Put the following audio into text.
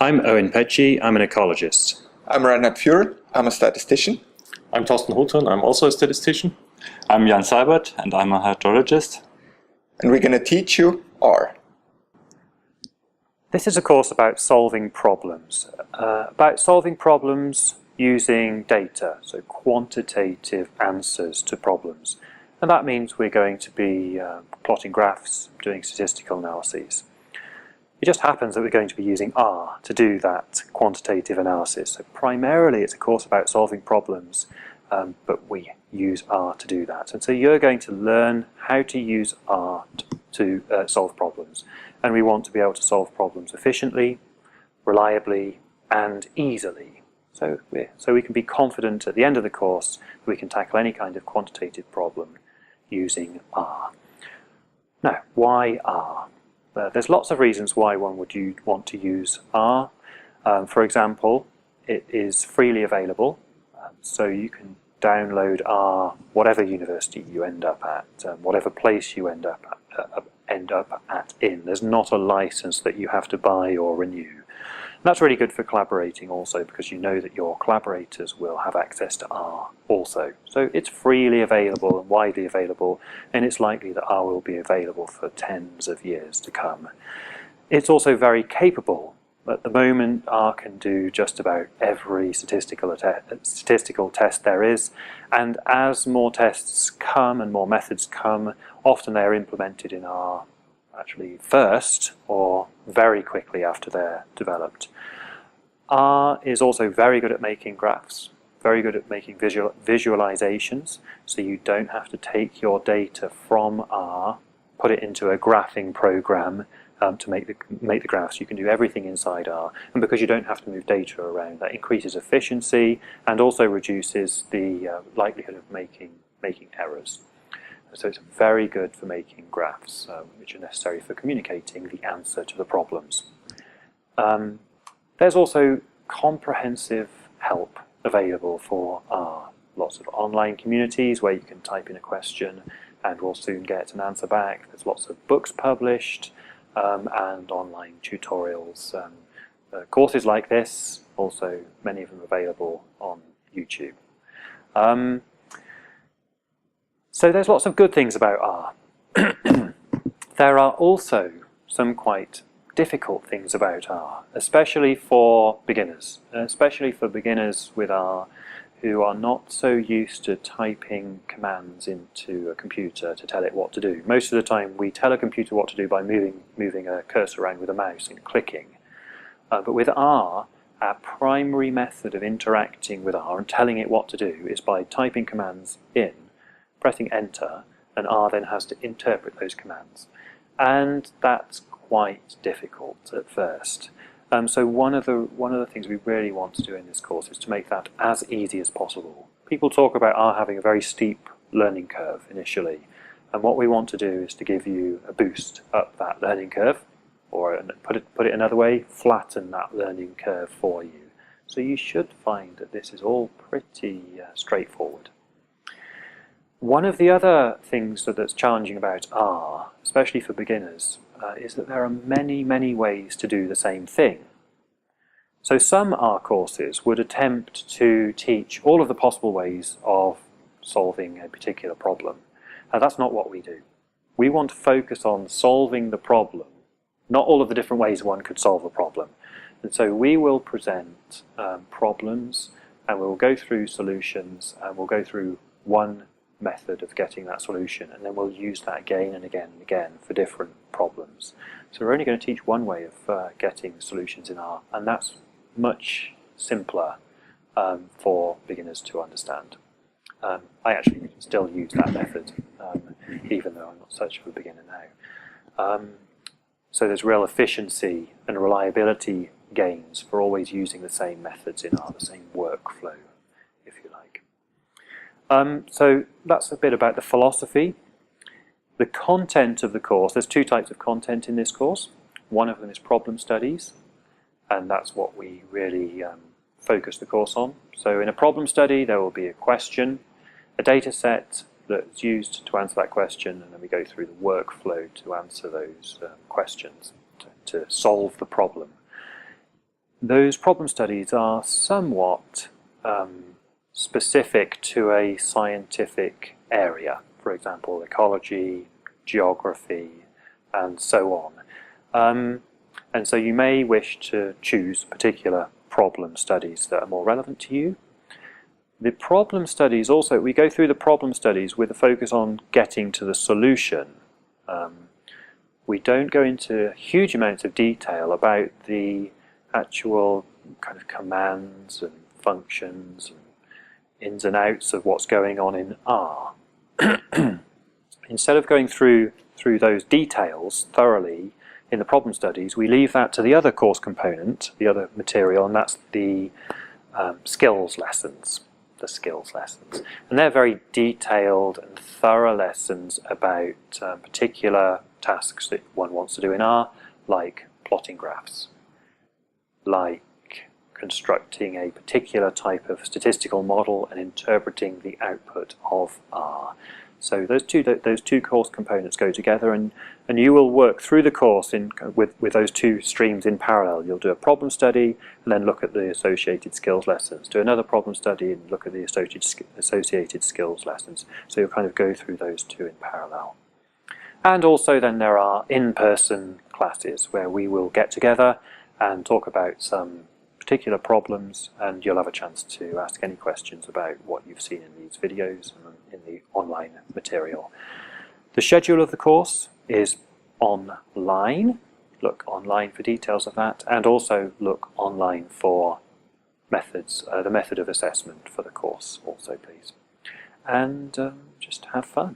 I'm Owen Pecci, I'm an ecologist. I'm Reinhard Führer, I'm a statistician. I'm Thorsten Houghton, I'm also a statistician. I'm Jan Seibert and I'm a hydrologist. And we're going to teach you R. This is a course about solving problems. Using data, so quantitative answers to problems. And that means we're going to be plotting graphs, doing statistical analyses. It just happens that we're going to be using R to do that quantitative analysis. So primarily it's a course about solving problems, but we use R to do that. And so you're going to learn how to use R to solve problems. And we want to be able to solve problems efficiently, reliably, and easily. So we can be confident at the end of the course that we can tackle any kind of quantitative problem using R. Now, why R? There's lots of reasons why one would want to use R. For example, it is freely available, so you can download R whatever university you end up at, whatever place you end up at in. There's not a license that you have to buy or renew. That's really good for collaborating also, because you know that your collaborators will have access to R also. So it's freely available and widely available, and it's likely that R will be available for tens of years to come. It's also very capable. At the moment, R can do just about every statistical test there is, and as more tests come and more methods come, often they're implemented in R actually first or very quickly after they're developed. R is also very good at making graphs, very good at making visualizations, so you don't have to take your data from R, put it into a graphing program to make the graphs. You can do everything inside R, and because you don't have to move data around, that increases efficiency and also reduces the likelihood of making errors. So it's very good for making graphs, which are necessary for communicating the answer to the problems. There's also comprehensive help available for R. Lots of online communities where you can type in a question and will soon get an answer back. There's lots of books published and online tutorials. Courses like this, also many of them available on YouTube. So there's lots of good things about R. There are also some quite difficult things about R, especially for beginners, with R who are not so used to typing commands into a computer to tell it what to do. Most of the time we tell a computer what to do by moving a cursor around with a mouse and clicking. But with R, our primary method of interacting with R and telling it what to do is by typing commands in, pressing enter, and R then has to interpret those commands. And that's quite difficult at first. So one of the things we really want to do in this course is to make that as easy as possible. People talk about R having a very steep learning curve initially, and what we want to do is to give you a boost up that learning curve, or put it another way, flatten that learning curve for you. So you should find that this is all pretty straightforward. One of the other things that's challenging about R, especially for beginners, is that there are many, many ways to do the same thing. So some R courses would attempt to teach all of the possible ways of solving a particular problem. And that's not what we do. We want to focus on solving the problem, not all of the different ways one could solve a problem. And so we will present problems, and we'll go through solutions, and we'll go through one method of getting that solution, and then we'll use that again and again and again for different problems. So we're only going to teach one way of getting solutions in R, and that's much simpler for beginners to understand. I actually still use that method, even though I'm not such a beginner now. So there's real efficiency and reliability gains for always using the same methods in R, the same workflow, if you like. So that's a bit about the philosophy. The content of the course, there's two types of content in this course. One of them is problem studies, and that's what we really focus the course on. So in a problem study there will be a question, a data set that's used to answer that question, and then we go through the workflow to answer those questions, to solve the problem. those problem studies are somewhat specific to a scientific area, for example, ecology, geography, and so on. And so you may wish to choose particular problem studies that are more relevant to you. The problem studies also, we go through the problem studies with a focus on getting to the solution. We don't go into huge amounts of detail about the actual kind of commands and functions and ins and outs of what's going on in R. Instead of going through those details thoroughly in the problem studies, we leave that to the other course component, the other material, and that's the skills lessons. The skills lessons. And they're very detailed and thorough lessons about particular tasks that one wants to do in R, like plotting graphs, like constructing a particular type of statistical model and interpreting the output of R. So those two course components go together, and you will work through the course with those two streams in parallel. You'll do a problem study and then look at the associated skills lessons. Do another problem study and look at the associated skills lessons. So you'll kind of go through those two in parallel. And also then there are in-person classes where we will get together and talk about some particular problems, and you'll have a chance to ask any questions about what you've seen in these videos and in the online material. The schedule of the course is online. Look online for details of that, and also look online for methods, the method of assessment for the course also, please. And just have fun.